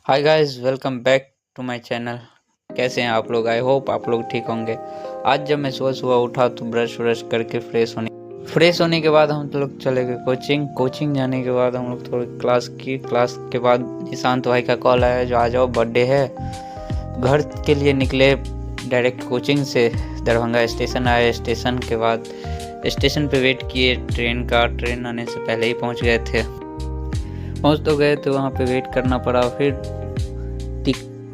Hi guys, welcome back to my channel. कैसे हैं आप लोग? आई होप आप लोग ठीक होंगे। आज जब मैं सुबह सुबह उठा तो ब्रश व्रश करके फ्रेश होने के बाद हम लोग चले गए कोचिंग जाने के बाद हम लोग थोड़ी क्लास के बाद निशांत भाई का कॉल आया जो आ जाओ बर्थडे है। घर के लिए निकले डायरेक्ट कोचिंग से। दरभंगा स्टेशन आए। स्टेशन के बाद स्टेशन पे वेट किए ट्रेन आने से पहले ही पहुंच तो गए थे। वहाँ पे वेट करना पड़ा। फिर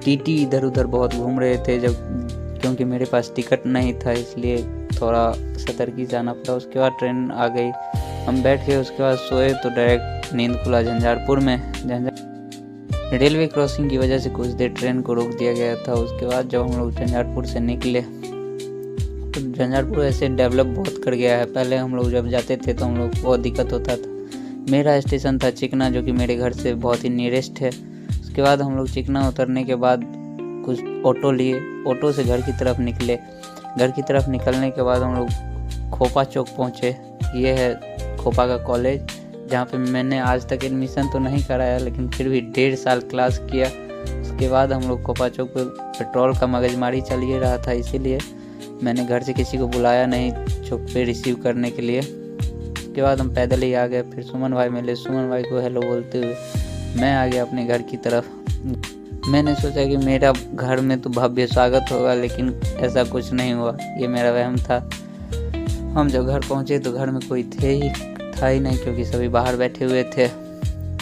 टीटी इधर उधर बहुत घूम रहे थे क्योंकि मेरे पास टिकट नहीं था, इसलिए थोड़ा सतर्की जाना पड़ा। उसके बाद ट्रेन आ गई, हम बैठ गए। उसके बाद सोए तो डायरेक्ट नींद खुला झंझारपुर में। रेलवे क्रॉसिंग की वजह से कुछ देर ट्रेन को रोक दिया गया था। उसके बाद जब हम लोग झंझारपुर से निकले तो झंझारपुर ऐसे डेवलप बहुत कर गया है। पहले हम लोग जब जाते थे तो हम लोग बहुत दिक्कत होता था। मेरा स्टेशन था चिकना, जो कि मेरे घर से बहुत ही नियरेस्ट है। उसके बाद हम लोग चिकना उतरने के बाद कुछ ऑटो लिए, ऑटो से घर की तरफ निकले। घर की तरफ निकलने के बाद हम लोग खोपा चौक पहुँचे। ये है खोपा का कॉलेज, जहाँ पे मैंने आज तक एडमिशन तो नहीं कराया, लेकिन फिर भी 1.5 साल क्लास किया। उसके बाद हम लोग खोपा चौक पे पेट्रोल का मगजमारी चल ही रहा था, इसीलिए मैंने घर से किसी को बुलाया नहीं चौक पे रिसीव करने के लिए। उसके बाद हम पैदल ही आ गए। फिर सुमन भाई मिले। सुमन भाई को हेलो बोलते हुए मैं आ गया अपने घर की तरफ। मैंने सोचा कि मेरा घर में तो भव्य स्वागत होगा, लेकिन ऐसा कुछ नहीं हुआ। ये मेरा वहम था। हम जब घर पहुंचे तो घर में कोई था ही नहीं, क्योंकि सभी बाहर बैठे हुए थे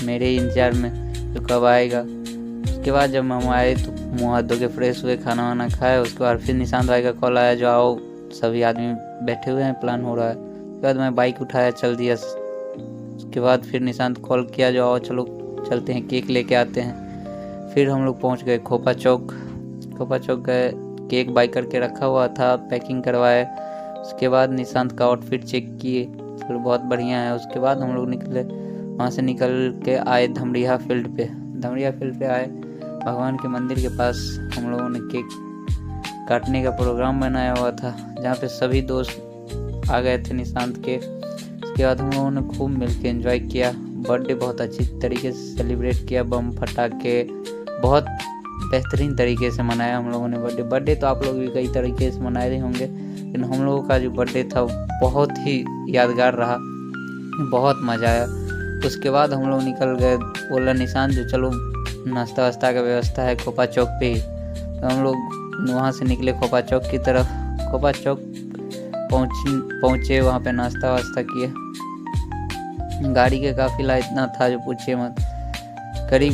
मेरे ही इंतजार में तो कब आएगा। उसके बाद जब हम आए तो मुँह हाथ धो के फ्रेश हुए, खाना वाना खाए। उसके बाद फिर निशांत भाई का कॉल आया जो आओ, सभी आदमी बैठे हुए हैं, प्लान हो रहा है। उसके बाद मैं बाइक उठाया, चल दिया। उसके बाद फिर निशांत कॉल किया जो आओ चलो चलते हैं, केक लेके आते हैं। फिर हम लोग पहुंच गए खोपा चौक गए। केक बाइक करके रखा हुआ था, पैकिंग करवाए। उसके बाद निशांत का आउटफिट चेक किए, चलो बहुत बढ़िया है। उसके बाद हम लोग निकले। वहाँ से निकल के आए धमड़िया फील्ड पे आए। भगवान के मंदिर के पास हम लोगों ने केक काटने का प्रोग्राम बनाया हुआ था, जहाँ पे सभी दोस्त आ गए थे निशांत के। उसके बाद हम लोगों ने खूब मिलके एंजॉय किया। बर्थडे बहुत अच्छी तरीके से सेलिब्रेट किया। बम फटाके बहुत बेहतरीन तरीके से मनाया हम लोगों ने बर्थडे तो आप लोग भी कई तरीके से मनाए रहे होंगे, लेकिन हम लोगों का जो बर्थडे था बहुत ही यादगार रहा, बहुत मज़ा आया। उसके बाद हम लोग निकल गए। बोला निशांत जो चलो नाश्ता वास्ता का व्यवस्था है खोपा चौक पे ही। तो हम लोग वहाँ से निकले खोपा चौक की तरफ। खोपा चौक पहुँचे, वहाँ पे नाश्ता वास्ता किए। गाड़ी के काफिला इतना था जो पूछिए मत। करीब